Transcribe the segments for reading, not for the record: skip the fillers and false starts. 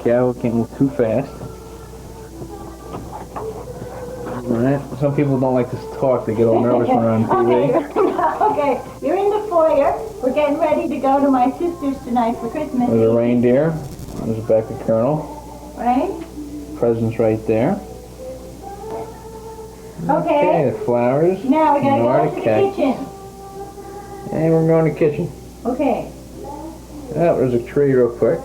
careful, can't move too fast. Alright, some people don't like to talk, they get all nervous when they're on TV. Okay, you're in the foyer. We're getting ready to go to my sister's tonight for Christmas. There's a reindeer. There's Rebecca Colonel. Right? Presents right there. Okay. The flowers. Now we gotta go to the kitchen. And we're going to the kitchen. Okay. Oh, there's a tree real quick.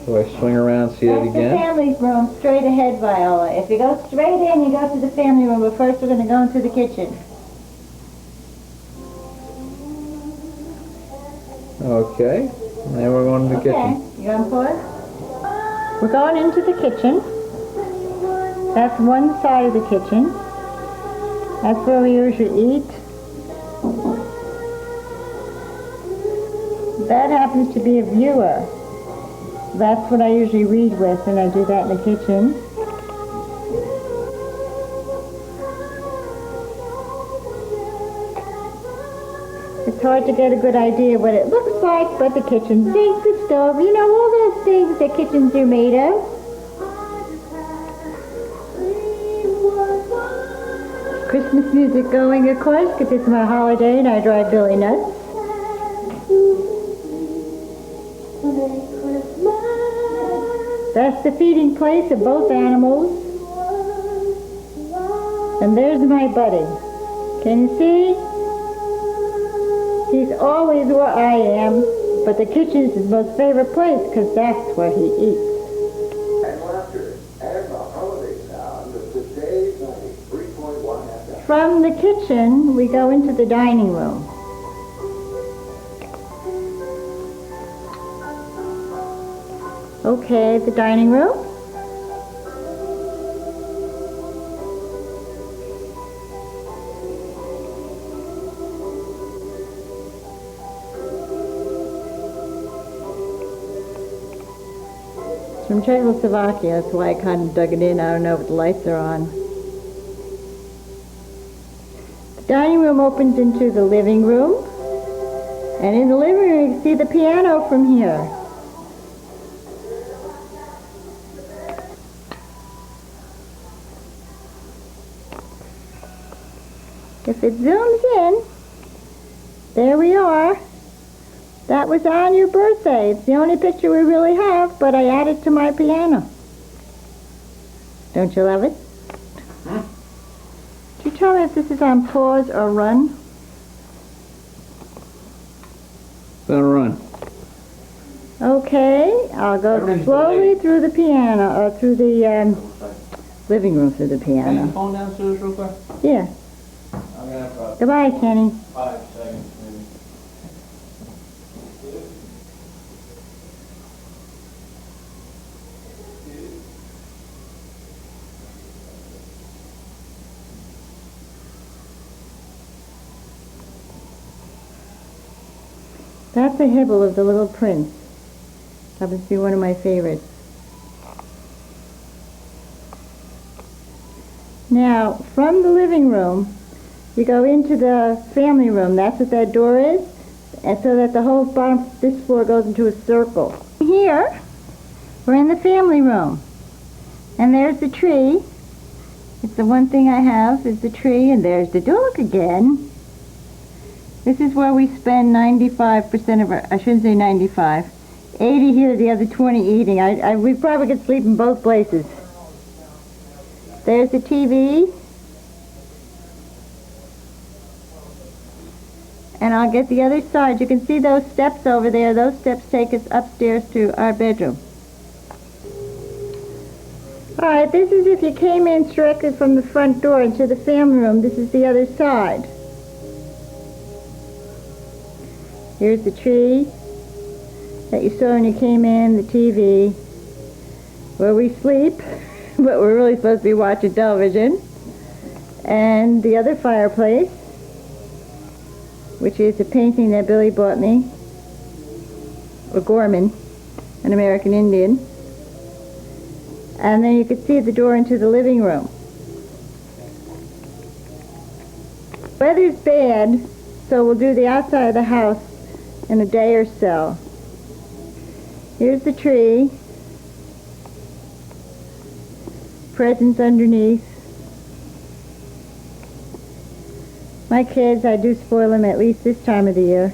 So I swing around, see that again. That's the family's room, straight ahead, Viola. If you go straight in, you go to the family room, but first we're going to go into the kitchen. Okay. Now we're going to the kitchen. You going to pause? We're going into the kitchen. That's one side of the kitchen. That's where we usually eat. That happens to be a viewer. That's what I usually read with, and I do that in the kitchen. It's hard to get a good idea what it looks like, but the kitchen sink, the stove, you know, all those things that kitchens are made of. Christmas music going, of course, because it's my holiday and I drive Billy nuts. That's the feeding place of both animals. And there's my buddy. Can you see? He's always where I am, but the kitchen is his most favorite place because that's where he eats. From the kitchen, we go into the dining room. Okay, the dining room. It's from Czechoslovakia, that's why I kind of dug it in. I don't know if the lights are on. The dining room opens into the living room. And in the living room, you can see the piano from here. If it zooms in, there we are. That was on your birthday. It's the only picture we really have, but I added to my piano. Don't you love it? Can you tell me if this is on pause or run? It's on run. Okay, I'll go slowly through the piano, or through the living room through the piano. Can you phone downstairs real quick? Yeah. Goodbye, Kenny. 5 seconds, maybe. That's a Hibble of the Little Prince. Happens to be one of my favorites. Now, from the living room, you go into the family room. That's what that door is. And so that the whole bottom, this floor goes into a circle. Here, we're in the family room. And there's the tree. It's the one thing I have is the tree, and there's the dog again. This is where we spend 95% of our, I shouldn't say 95, 80 here, the other 20 eating. We probably could sleep in both places. There's the TV. And I'll get the other side. You can see those steps over there. Those steps take us upstairs to our bedroom. Alright, this is if you came in directly from the front door into the family room. This is the other side. Here's the tree that you saw when you came in, the TV, where we sleep, but we're really supposed to be watching television, and the other fireplace, which is a painting that Billy bought me, O'Gorman, an American Indian. And then you can see the door into the living room. Weather's bad, so we'll do the outside of the house in a day or so. Here's the tree. presents underneath. My kids, I do spoil them at least this time of the year.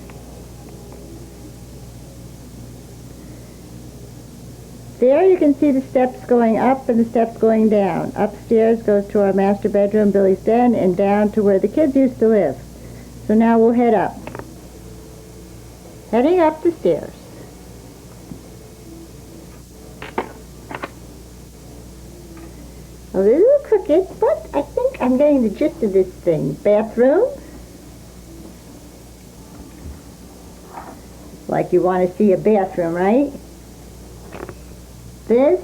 There you can see the steps going up and the steps going down. Upstairs goes to our master bedroom, Billy's den, and down to where the kids used to live. So now we'll head up. Heading up the stairs. A little crooked, but I think I'm getting the gist of this thing. Bathroom. Like you want to see a bathroom, right? This.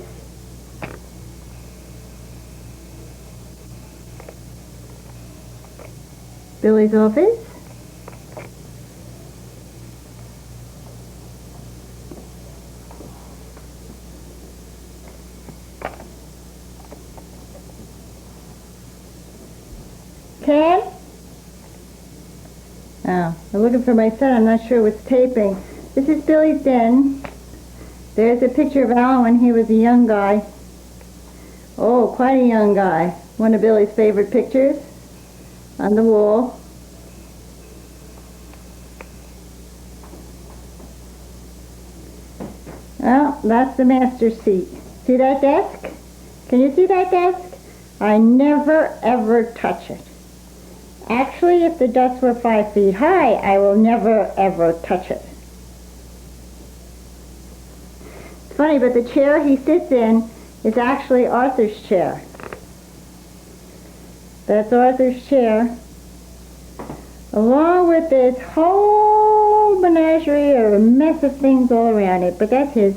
Billy's office. Ken? Oh, I'm looking for my son. I'm not sure what's taping. This is Billy's den. There's a picture of Alan when he was a young guy. Oh, quite a young guy. One of Billy's favorite pictures on the wall. Well, that's the master's seat. See that desk? Can you see that desk? I never ever touch it. Actually, if the dust were 5 feet high, I will never ever touch it. It's funny, but the chair he sits in is actually Arthur's chair. That's Arthur's chair, along with this whole menagerie or a mess of things all around it, but that's his.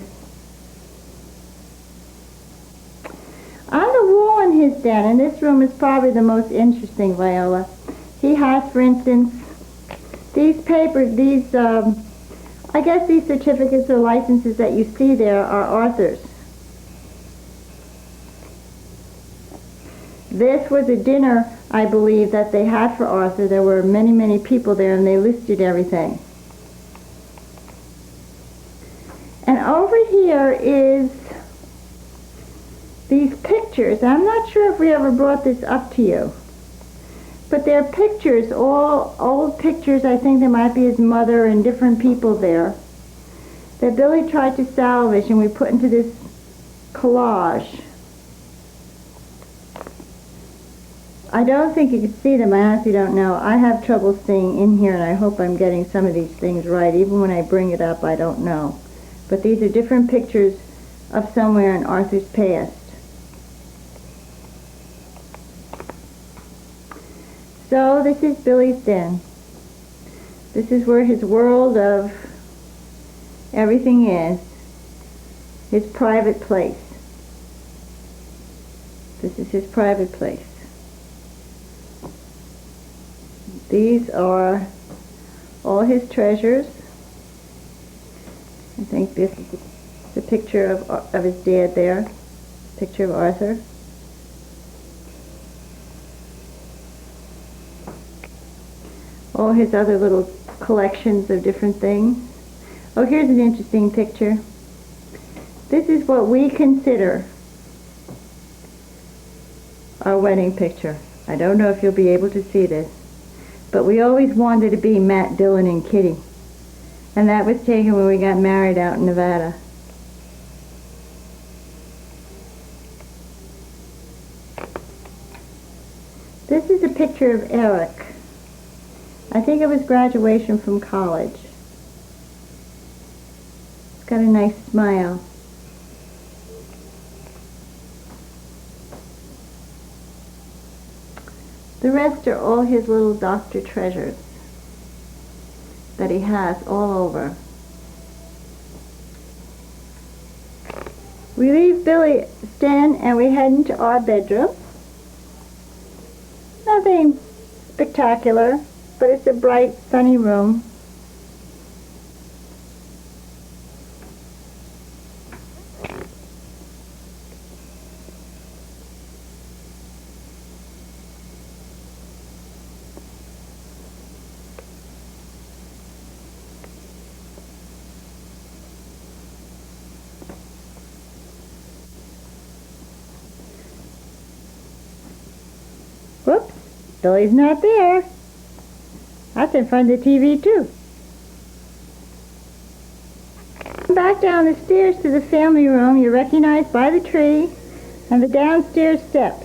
On the wall in his den, and this room is probably the most interesting, Viola, he has, for instance, these papers, these, I guess these certificates or licenses that you see there are Arthur's. This was a dinner, I believe, that they had for Arthur. There were many, many people there, and they listed everything. And over here is these pictures. I'm not sure if we ever brought this up to you, but they're pictures, all old pictures. I think there might be his mother and different people there that Billy tried to salvage, and we put into this collage. I don't think you can see them. I honestly don't know. I have trouble seeing in here, and I hope I'm getting some of these things right. Even when I bring it up, I don't know. But these are different pictures of somewhere in Arthur's past. So this is Billy's den. This is where his world of everything is. His private place. This is his private place. These are all his treasures. I think this is the picture of his dad there. Picture of Arthur. All his other little collections of different things. Oh, here's an interesting picture. This is what we consider our wedding picture. I don't know if you'll be able to see this, but we always wanted to be Matt, Dylan, and Kitty. And that was taken when we got married out in Nevada. This is a picture of Eric. I think it was graduation from college. He's got a nice smile. The rest are all his little doctor treasures that he has all over. We leave Billy's den and we head into our bedroom. Nothing spectacular, but it's a bright, sunny room. Billy's not there. That's in front of the TV too. Back down the stairs to the family room, you're recognized by the tree and the downstairs steps.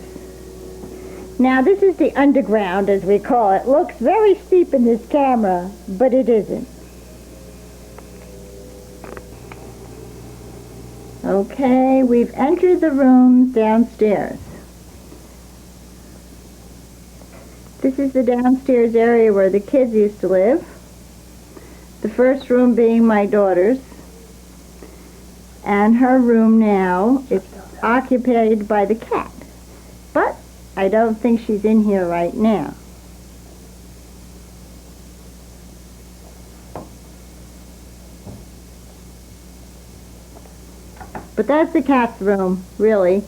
Now this is the underground, as we call it. Looks very steep in this camera, but it isn't. Okay, we've entered the rooms downstairs. This is the downstairs area where the kids used to live. The first room being my daughter's. And her room now is occupied by the cat. But I don't think she's in here right now. But that's the cat's room, really.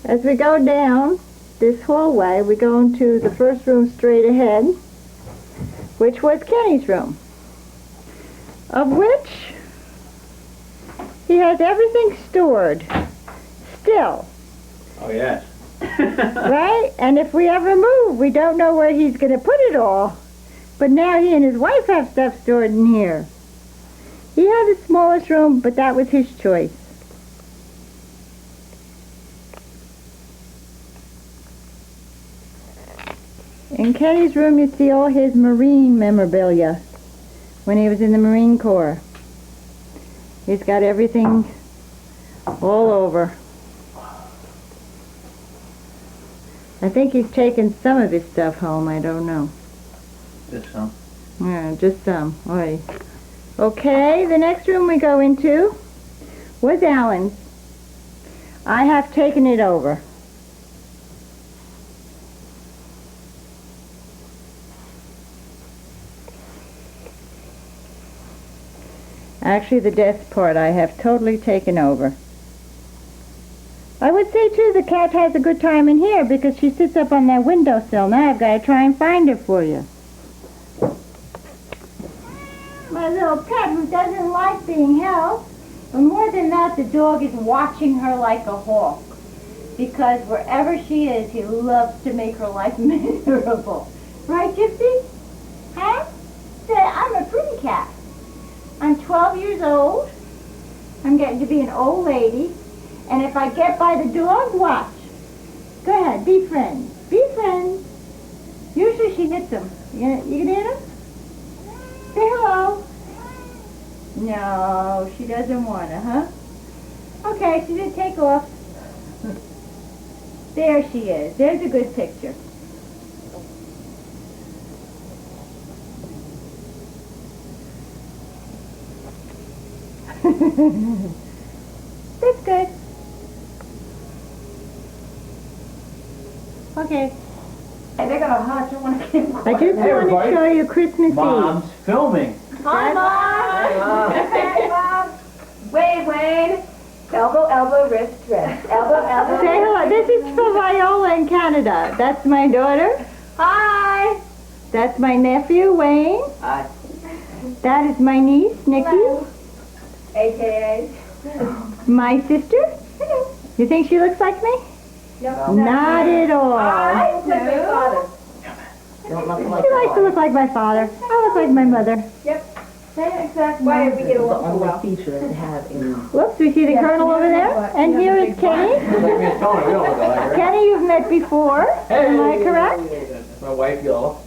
As we go down this hallway, we go into the first room straight ahead, which was Kenny's room, of which he has everything stored still. Oh, yes. Right? And if we ever move, we don't know where he's going to put it all. But now he and his wife have stuff stored in here. He had the smallest room, but that was his choice. In Kenny's room, you see all his Marine memorabilia when he was in the Marine Corps. He's got everything all over. I think he's taken some of his stuff home, I don't know. Just some. Yeah, just some. Oy. Okay, the next room we go into was Alan's. I have taken it over. Actually, the desk part I have totally taken over. I would say, too, the cat has a good time in here because she sits up on that windowsill. Now I've got to try and find her for you. My little pet who doesn't like being held. But more than that, the dog is watching her like a hawk. Because wherever she is, he loves to make her life miserable. Right, Gypsy? Huh? Say, I'm a pretty cat. I'm 12 years old. I'm getting to be an old lady. And if I get by the dog, watch. Go ahead, be friends. Be friends. Usually she hits him. You gonna hit him? Say hello. No, she doesn't want to, huh? Okay, she's gonna take off. There she is. There's a good picture. That's good. Okay. Hey, they got a hot one. I just want to show you Christmas Mom's filming. Hi, Mom. Hey, Mom. Wayne. Elbow, wrist, wrist. Elbow. Eve. Say hello. This is for Viola in Canada. That's my daughter. Hi. That's my nephew, Wayne. Hi. That is my niece, Nikki. Hello. AKA. My sister. Hello. You think she looks like me? No. Not at all. Hi. Said my father. She likes to look like my father. I look like my mother. Yep. Same exact. Why did we get along so well? Whoops, we see the Colonel over there. And here is Kenny. Kenny, you've met before. Am I correct? That's my wife, Yola.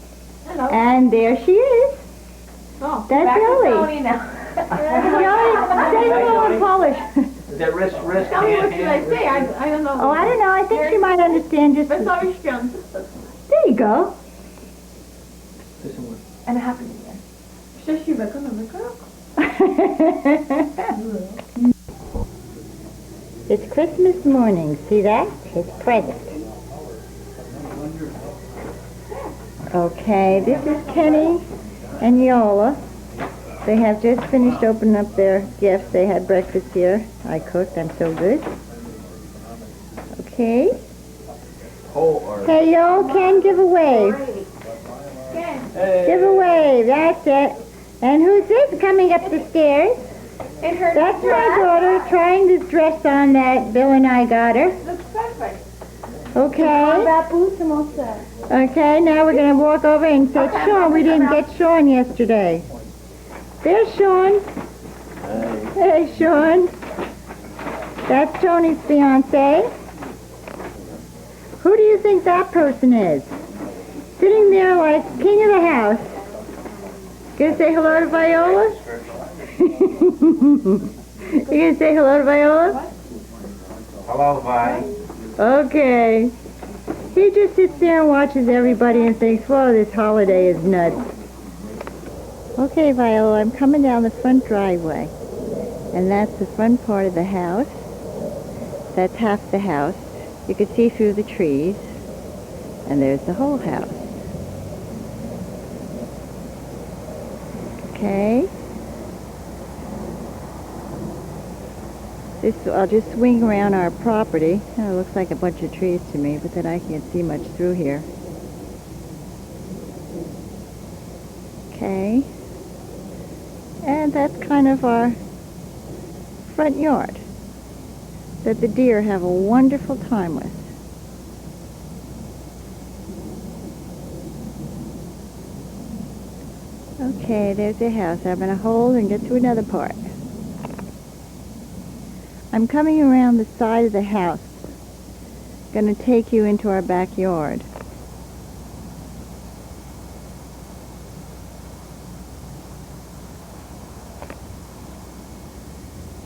Hello. And there she is. Oh, That's back to Yoli. Tony now. Yoli, say hello in Polish. Is that wrist, Tell me what should I say? I don't know. Oh, I don't know. I think she might understand just... Wesoły świąt. There you go. And a happy new year. Szczęśliwego nowego roku. It's Christmas morning. See that? His present. Okay, this is Kenny and Yola. They have just finished opening up their gifts. They had breakfast here. I cooked. I'm so good. Okay. Hey, yo, Ken, give a wave. Give a wave. That's it. And who's this coming up the stairs? In her That's my daughter trying this dress on that Bill and I got her. Looks perfect. Okay. Okay, now we're going to walk over and say, Sean, we didn't get Sean yesterday. There's Sean. Hey, Sean. That's Tony's fiance. Who do you think that person is? Sitting there like king of the house. Gonna say hello to Viola? You gonna say hello to Viola? Hello, Vi. Okay. He just sits there and watches everybody and thinks, whoa, this holiday is nuts. Okay, Viola, I'm coming down the front driveway. And that's the front part of the house. That's half the house. You can see through the trees. And there's the whole house. Okay. I'll just swing around our property. It looks like a bunch of trees to me, but then I can't see much through here. Okay. And that's kind of our front yard that the deer have a wonderful time with. Okay, there's the house. I'm going to hold and get to another part. I'm coming around the side of the house. Going to take you into our backyard.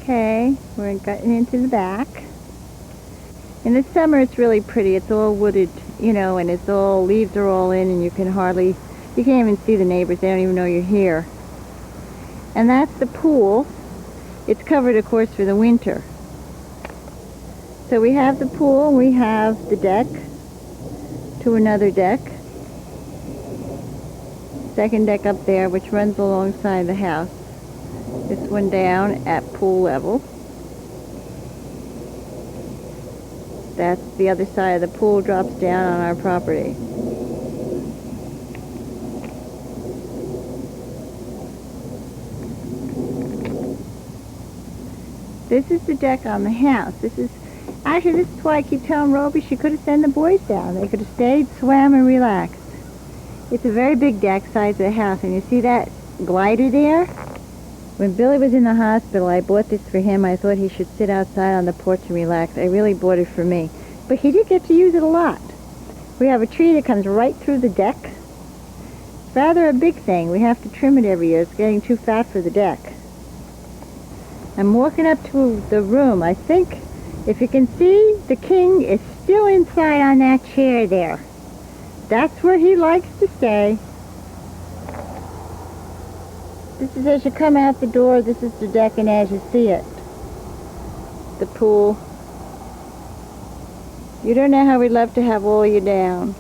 Okay, we're getting into the back. In the summer it's really pretty. It's all wooded, you know, and it's all, leaves are all in, and you can't even see the neighbors. They don't even know you're here. And that's the pool. It's covered, of course, for the winter. So we have the pool, we have the deck to another deck. Second deck up there, which runs alongside the house. This one down at pool level. That's the other side of the pool, drops down on our property. This is the deck on the house. Actually, this is why I keep telling Roby she could have sent the boys down. They could have stayed, swam, and relaxed. It's a very big deck, size of the house, and you see that glider there? When Billy was in the hospital, I bought this for him. I thought he should sit outside on the porch and relax. I really bought it for me. But he did get to use it a lot. We have a tree that comes right through the deck. It's rather a big thing. We have to trim it every year. It's getting too fat for the deck. I'm walking up to the room. I think, if you can see, the king is still inside on that chair there. That's where he likes to stay. This is as you come out the door. This is the deck, and as you see it, the pool. You don't know how we'd love to have all you down.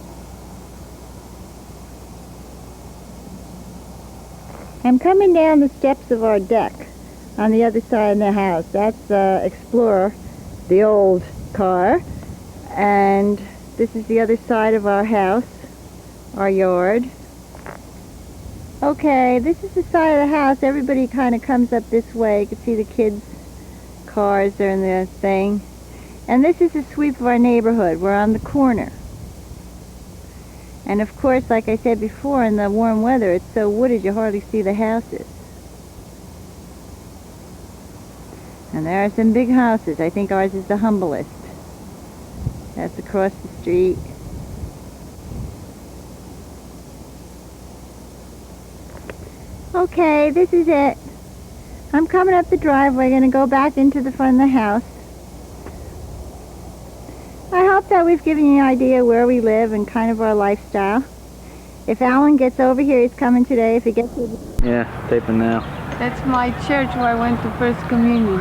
I'm coming down the steps of our deck on the other side of the house. That's Explorer, the old car. And this is the other side of our house, our yard. Okay, this is the side of the house. Everybody kind of comes up this way. You can see the kids' cars are in the thing. And this is the sweep of our neighborhood. We're on the corner. And of course, like I said before, in the warm weather, it's so wooded you hardly see the houses. And there are some big houses. I think ours is the humblest. That's across the street. Okay, this is it. I'm coming up the driveway. Going to go back into the front of the house. I hope that we've given you an idea where we live and kind of our lifestyle. If Alan gets over here, he's coming today. If he gets here... Yeah, taping now. That's my church where I went to First Communion.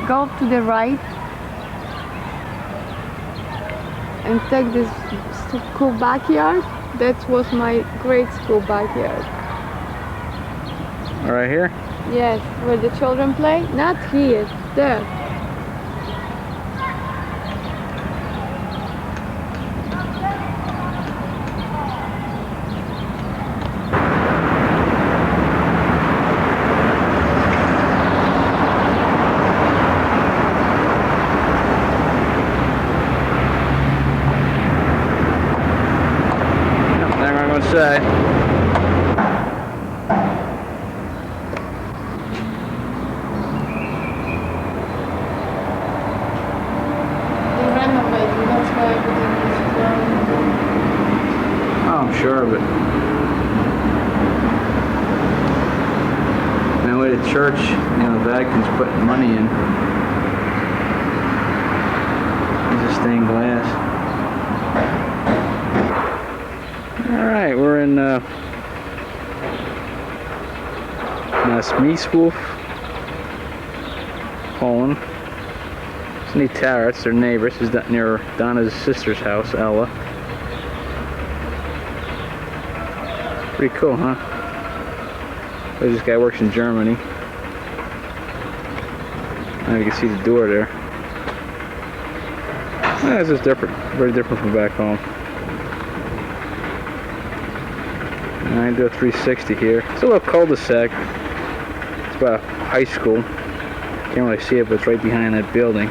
Go to the right and take this school backyard. That was my grade school backyard. Right here? Yes, where the children play. Not here, there. say. They're renovating, that's why everything is Oh, I'm sure of it. And the way the church, you know, the Vatican's putting money in. These are stained glass. Alright, we're in NAMYSKÓW, Poland. It's a neat tower, it's their neighbor. This is near Donna's sister's house, Ella. Pretty cool, huh? This guy works in Germany. Now you can see the door there. This is different, very different from back home. And I do a 360 here. It's a little cul-de-sac. It's about a high school. Can't really see it, but it's right behind that building.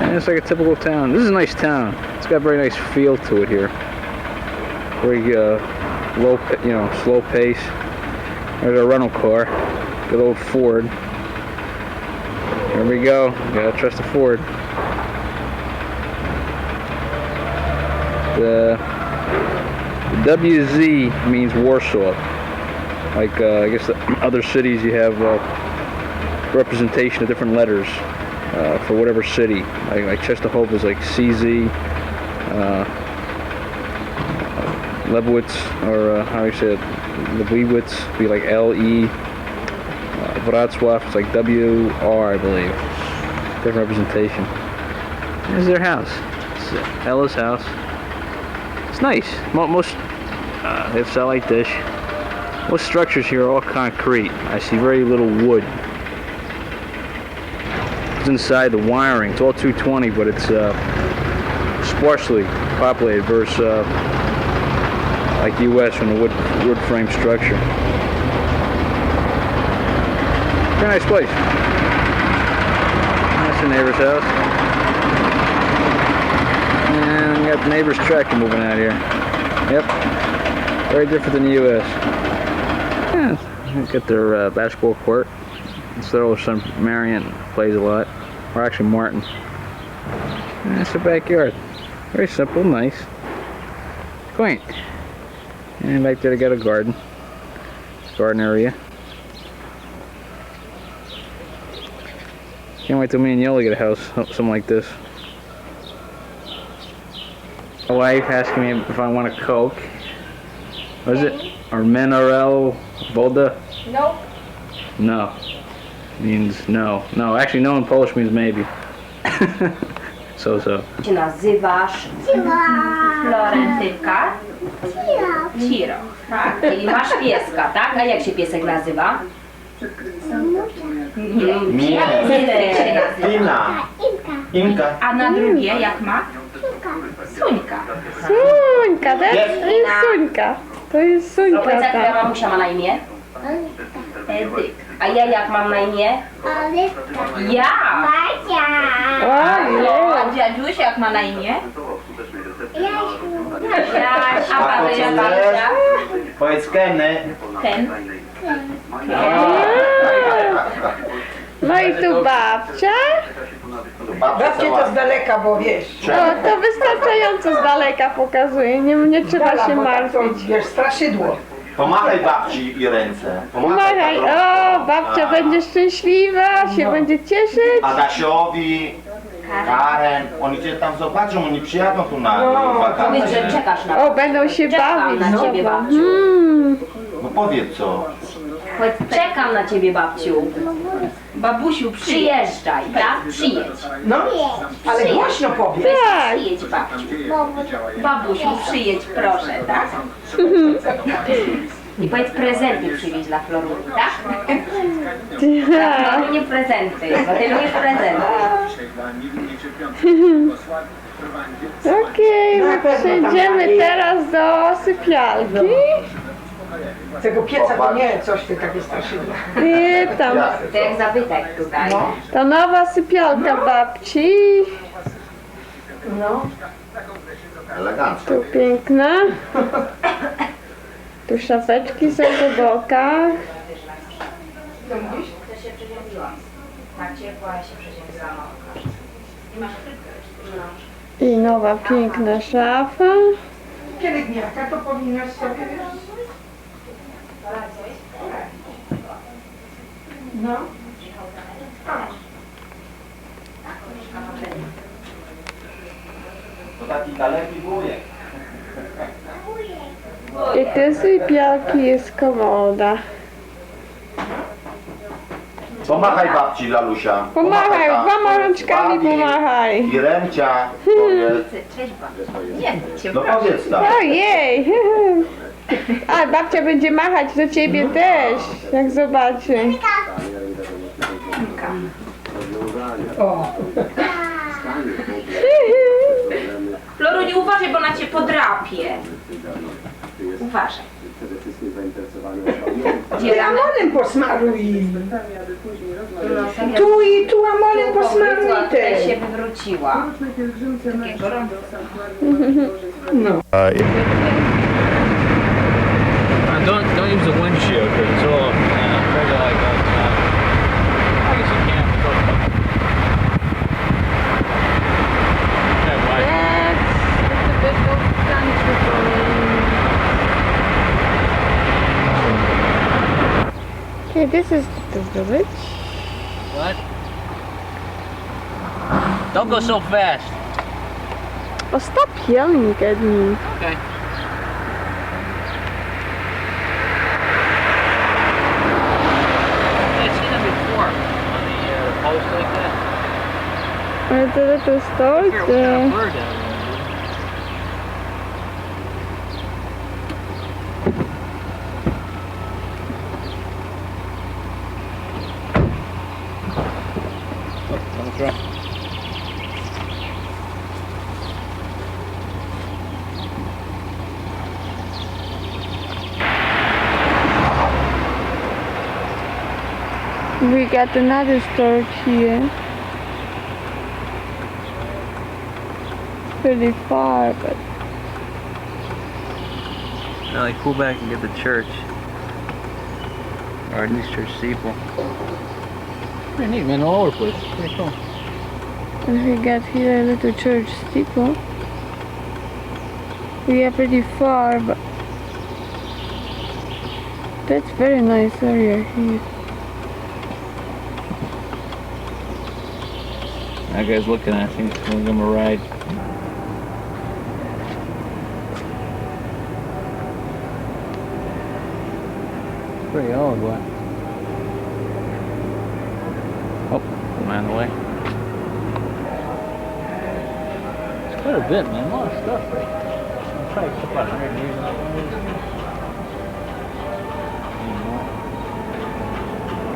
And it's like a typical town. This is a nice town. It's got a very nice feel to it here. Very low, you know, slow pace. There's a rental car, good old Ford. Here we go. Gotta trust the Ford. The WZ means Warsaw. Like I guess the other cities you have representation of different letters for whatever city. Like Częstochowa is like CZ. Lebowitz, or how you say it, Lebowitz, be like LE. Wroclaw is like WR, I believe. Different representation. Here's their house. It's Ella's house. It's nice. Most they have satellite dish. Most structures here are all concrete. I see very little wood. It's inside the wiring. It's all 220, but it's sparsely populated versus like U.S. from the wood frame structure. Very nice place. That's the neighbor's house. And we got the neighbor's tractor moving out here. Yep. Very different than the U.S. Yeah, got their basketball court. It's their old son Marion plays a lot. Or actually Martin. And that's the backyard. Very simple, nice. Quaint. And back there they got a garden area. Can't wait till me and Yola get a house, something like this. My wife asking me if I want a Coke. What is it? Or mineral woda? Nope. No. Means no. No, actually no in Polish means maybe. So. Się nazywasz Florentynka? Ciro. Tak? Czyli masz pieska, tak? A jak się piesek nazywa? Nie. Jak się nazywa? Inka. A na drugie jak ma? Suńka. Suńka, to jest Suńka. To jest Suńka, Powiedz, jak twoja tak. mamusia ma na imię? Edyk. A ja jak mam na imię? Ja! A dziaduś jak ma na imię? Jaś. A babcia? Powiedz Kenny. Ken. No i tu babcia. Babcie to z daleka, bo wiesz. O, to wystarczająco z daleka pokazuje. Nie trzeba się To, martwić. wiesz, straszydło. Pomachaj babci i ręce. Pomagaj. O, babcia będzie szczęśliwa, się będzie cieszyć. Adasiowi, Karen, oni cię tam zobaczą, oni przyjadą tu na Powiedz, wakacje. że czekasz na O, będą się Czekam bawić. na ciebie, zobacz. babciu. No powiedz co. Powiedz, czekam na ciebie, babciu. Babusiu, przyjeżdżaj, tak? Przyjedź. No, ale głośno powiedz. Tak. Przyjedź, babciu. Babusiu, przyjedź, proszę, tak? I powiedz, prezenty przywieźć dla Florunki, tak? Dla Florunie prezenty, bo ty lubisz prezenty. Okej, my przejdziemy teraz do sypialki. Tego pieca to nie, coś ty takie straszydło. I tam, To jak zabytek tutaj. to nowa sypialka babci. No. Elegancko. Tu piękne. Tu szafeczki są po bokach. To się przeziębiłam. Tak ciepła, ja się przeziębiłam. I masz chrypkę. No. I nowa piękna szafa. Pielęgniarka to powinnaś sobie, wiesz? No. To taki daleki wujek. I te sypialki jest komoda. Pomachaj babci, Lalusia. Pomachaj, tam. dwoma rączkami Babi pomachaj. I Remcia. Powiedz. Cześć, babcia. Nie, cię No powiedz tak. Ojej! A babcia będzie machać do ciebie też, jak zobaczy. O, Floro, nie uważaj, bo ona cię podrapie. Uważaj. ty amonem posmaruj. No, Tu i tu amonem posmaruj tutaj też. się wywróciła. Takie gorące. Don't use the windshield because it's all kind of like I guess you can. Yeah, why? That's a bit of country for me. Okay, this is the village. What? Don't go so fast. Oh, stop yelling at me. Okay. I've seen them before on the post like that. Are the little stores Here, what kind there? of bird that was? That's right. We got another store here. Pretty far, but Now they pull back and get the church. Or at least church steeple. Pretty neat, man, all over the place. Pretty cool. and we got here a little church steeple. We are pretty far, but that's very nice area here. That guy's looking at me. He's gonna give him a ride. Pretty old, what? Oh, man, away. It's quite a bit, man. A lot of stuff, right? Probably about 100 years old.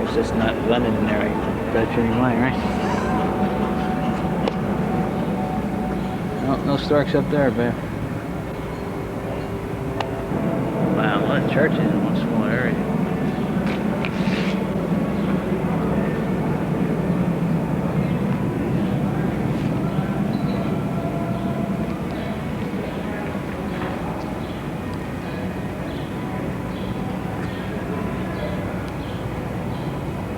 Guess it's not London in there, right? That's your line, right? No storks up there, babe. Wow, a lot of churches in one small area.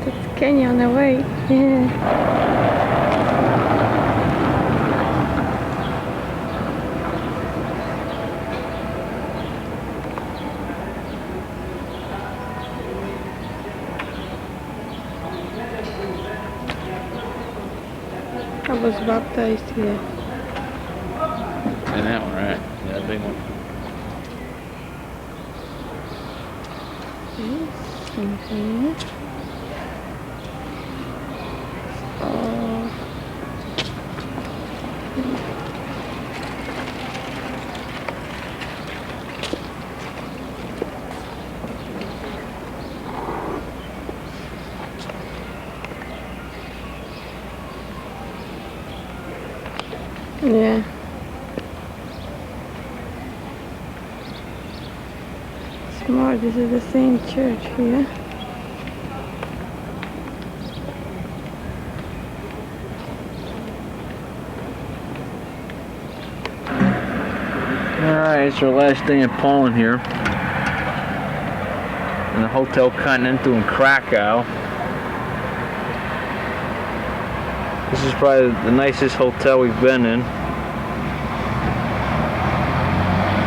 That's Kenya on the way. Yeah. I was baptized here. And that one, right? Yeah, that big one. In here. Oh. Yeah. Smart, this is the same church here. Alright, it's our last day in Poland here. In the Hotel Continental in Krakow. This is probably the nicest hotel we've been in.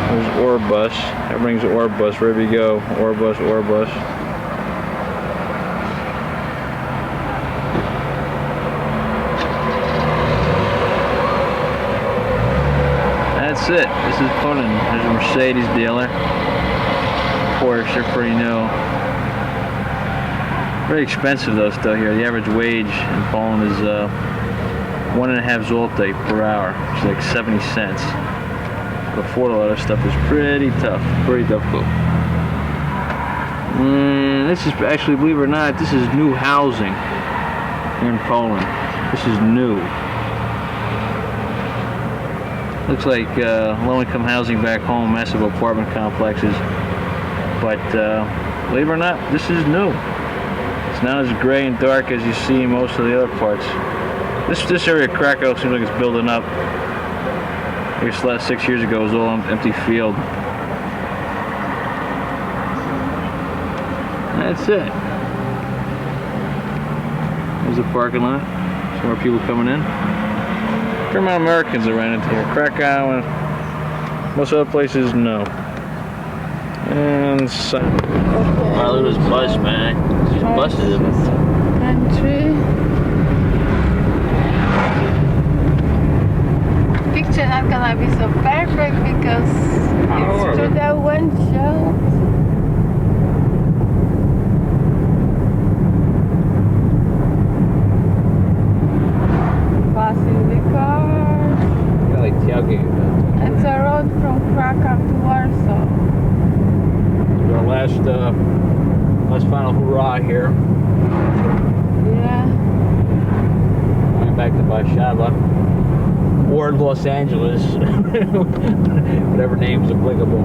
There's Orbus. Everything's Orbus, wherever you go. Orbus, Orbus. That's it. This is Poland. There's a Mercedes dealer. Porsche, they're pretty new. Very expensive though still here. The average wage in Poland is 1.5 zloty per hour, which is like 70 cents. To afford a lot of stuff is pretty tough. Pretty difficult. This is actually, believe it or not, this is new housing here in Poland. This is new. Looks like low-income housing back home, massive apartment complexes. But believe it or not, this is new. It's not as gray and dark as you see in most of the other parts. This area of Krakow seems like it's building up. I guess last 6 years ago it was all empty field. That's it. There's the parking lot. Some more people coming in. Fair amount of Americans that ran into here. Krakow and most other places, no. And so, wow, look at this bus, man. These buses. Country. Picture not gonna be so perfect because it's through the windshield. Passing the cars. Yeah, like tailgate. It's a road from Krakow to Warsaw. Our last final hurrah here. Yeah. Going back to Warszawa or Los Angeles, whatever name is applicable.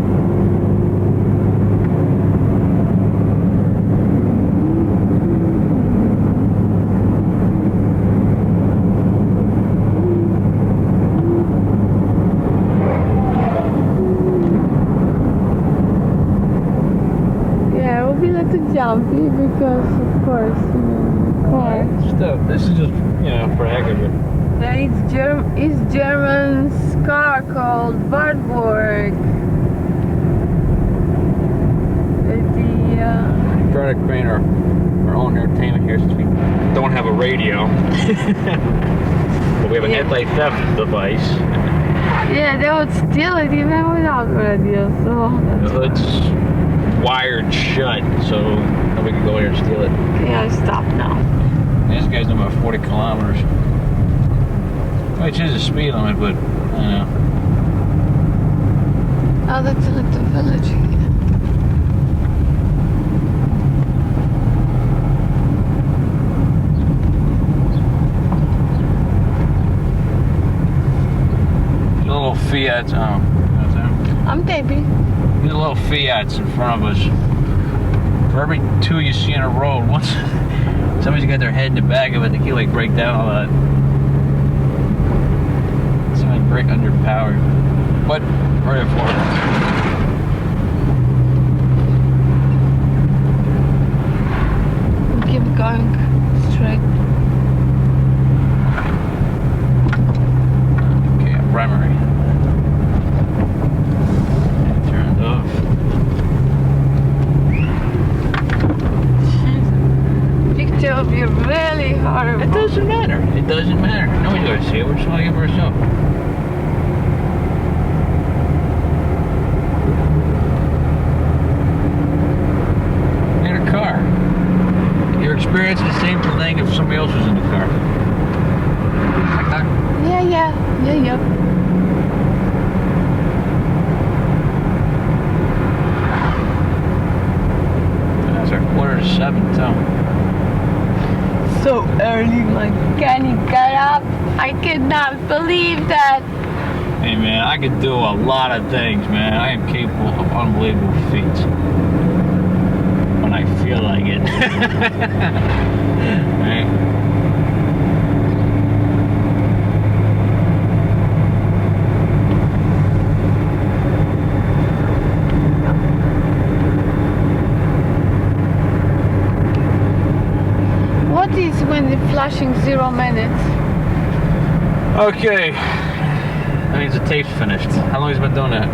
Jumpy because of course, you know, car. Stuff. This is just, you know, for heck of it. It's German's car called Wartburg. Trying to create our own entertainment here since we don't have a radio. But we have a headlight theft device. Yeah, they would steal it even without radio, so The hood's wired shut, so nobody can go here and steal it. okay, I'll stop now. This guy's doing about 40 kilometers. Which is a speed limit, but I don't know. Oh, that's a little village here. Little Fiats. Oh, what's that? I'm taping. These little Fiats in front of us. For every two you see on a road, once somebody's got their head in the back of it, they can like break down all that. It's like break underpowered, but very affordable. Keep going straight. Okay, primary. Turned off. Picture of you really horrible. It doesn't matter. It doesn't matter. Nobody's gonna see it. We're just looking for ourselves. In a car. You're experiencing the same thing if somebody else was in the car. Like that? Yeah. That's our 6:45 too. So early, like, can you get up? I cannot believe that. Hey man, I can do a lot of things, man. I am capable of unbelievable feats. When I feel like it. Right? That is when the flashing 0 minutes. Okay. That means the tape's finished. How long has he been doing that?